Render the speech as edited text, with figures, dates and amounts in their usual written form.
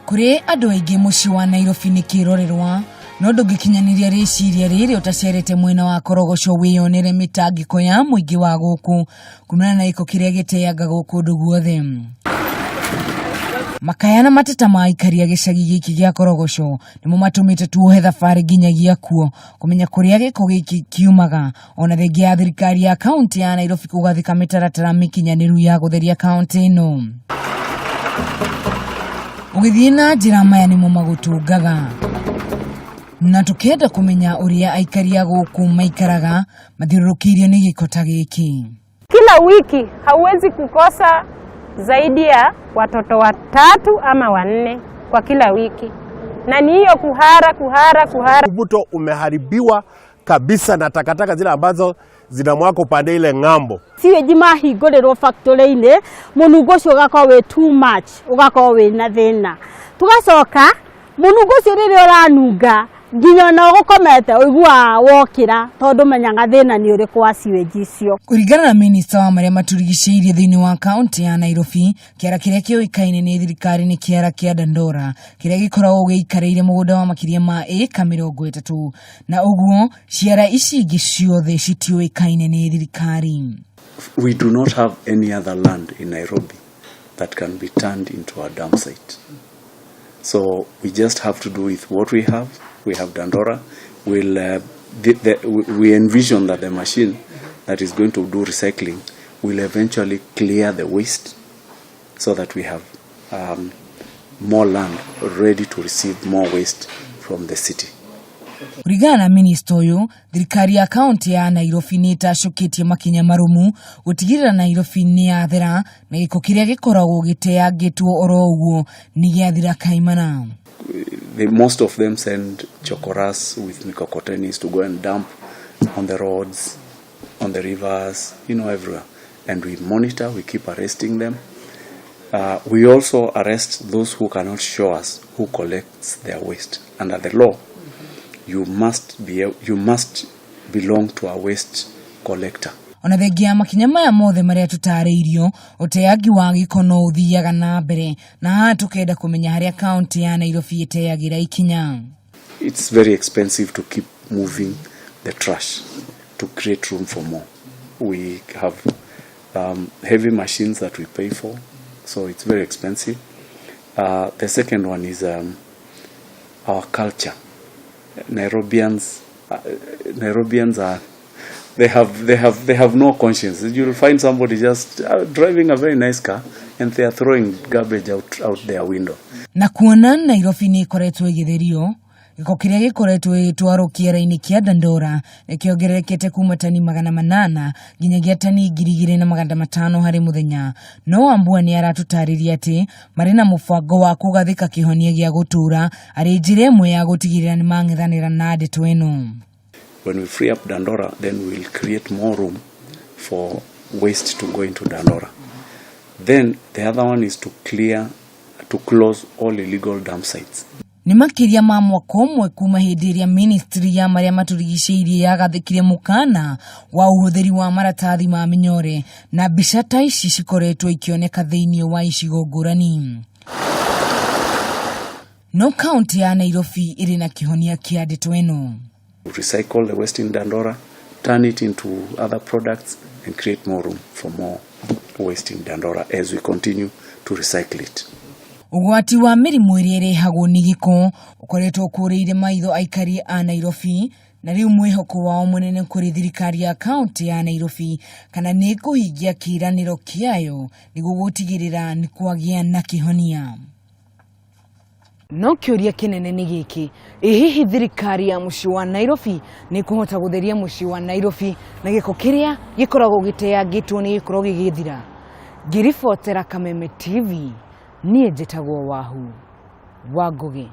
Kuri andu aingi muci wa Nairobi ni kirorerwa no ndungikinyaniria riciria riri utacerete mwena wa Korogoco wiyonere mitangiko ya muingi wa guku kumana na iko kiria giteanga guku nduguothe. Makayana mateta maikaria gicagi giki gia Korogoco nimo matumite tuohe thabari nginyagia kuo kumenya kuria giko giki kiumaga ona thengi ya thirikari ya kaunti ya Nairobi kugathika mitaratara mikinyaniru ya gutheria kaunti ino. Ugithie na njira maya nimo magutungaga na tukenda kumenya uria aikari guku maikaraga mathiurukirio ni giko ta giki. Kila wiki hauwezi kukosa zaidi ya watoto 3 ama 4 kwa kila wiki, na ni hiyo kuhara. Mto umeharibiwa kabisa na takataka zile ambazo zinamwako pande ile ngambo. Siwe jima higorero factory ine munugo cio gakwa we too much ugakwa we na thina tugacoka munugo cio riri oranunga nginya na gukomete uigua wokira tondu menyaga thina ni uri kwa siwe jicio. Kuringana na minister wa maria maturigiceirie thiini wa kaunti ya Nairobi, kiara kiria kioikaine ni thirikari ni kiara kia Dandora kiria gikoragwo giikareire mugunda wa makiria ma eka 30 na uguo ciara ici ingi ciothe citioikaine ni thirikari. We do not have any other land in Nairobi that can be turned into a dump site. So we just have to do with what we have. We have Dandora. We envision that the machine that is going to do recycling will eventually clear the waste so that we have more land ready to receive more waste from the city. Kuringana na minister uyu, thirikari ya kaunti ya Nairobi ni itacukitie makinya marumu gutigirira Nairobi ni yathera na giko kiria gikoragwo giteangitwo oro uguo ni giathira kaimana. Most of them send chokoras with mikokotenis to go and dump on the roads, on the rivers, everywhere. And we monitor, we keep arresting them. We also arrest those who cannot show us who collects their waste. Under the law, you must belong to a waste collector. Ona thengia makinya maya mothe maria tutariirio uteagi wa giko no uthiaga na mbere na tukenda kumenya haria kaunti ya Nairobi iteagira ikinya. It's very expensive to keep moving the trash to create room for more. We have heavy machines that we pay for, so it's very expensive. The second one is our culture. Nairobians are they have no conscience. You'll find somebody just driving a very nice car and they are throwing garbage out their window. Na kuona Nairobi ni ikoretwo igitherio giko kiria gikoretwo itwaro kiara-ini kia Dandora nikiongererekete kuma tani 800 nginyagia tani 2500 hari muthenya. No Wambua ni aratutariria ati mari na mubango wa kugathika kihonia gia gutura ari njira imwe ya gutigirira ni mang'ethanira na ndeto ino. When we free up Dandora, then we will create more room for waste to go into Dandora. Then the other one is to close all illegal dump sites. Ni makiria ma mwaka umwe kuma hindi iria ministry ya maria maturigiceirie yagathikire mukana wa uhuthiri wa maratathi ma minyore na mbica ta ici cikoretwo ikioneka thiini wa icigo ngurani. No kaunti ya Nairobi iri na kihonia kia ndeto ino. Recycle the waste in Dandora, turn it into other products and create more room for more waste in Dandora as we continue to recycle it. Ugwati wa mirimu iria irehagwo ni giko ukoretwo kuriire maitho aikari a Nairobi na riu mwihoko wao munene kuri thirikari ya kaunti ya Nairobi kana ni kuhingia kiraniro kiayo niguo gutigirira ni kwagia na kihonia. No kiuria kinene ni giki, hihi thirikari ya muci wa Nairobi ni kuhota gutheria muci wa Nairobi na giko kiria gikoragwo giteangitwo ni gikorwo gigithira. Ngiribotera Kameme TV, nie njitagwo Wahu Wangugi.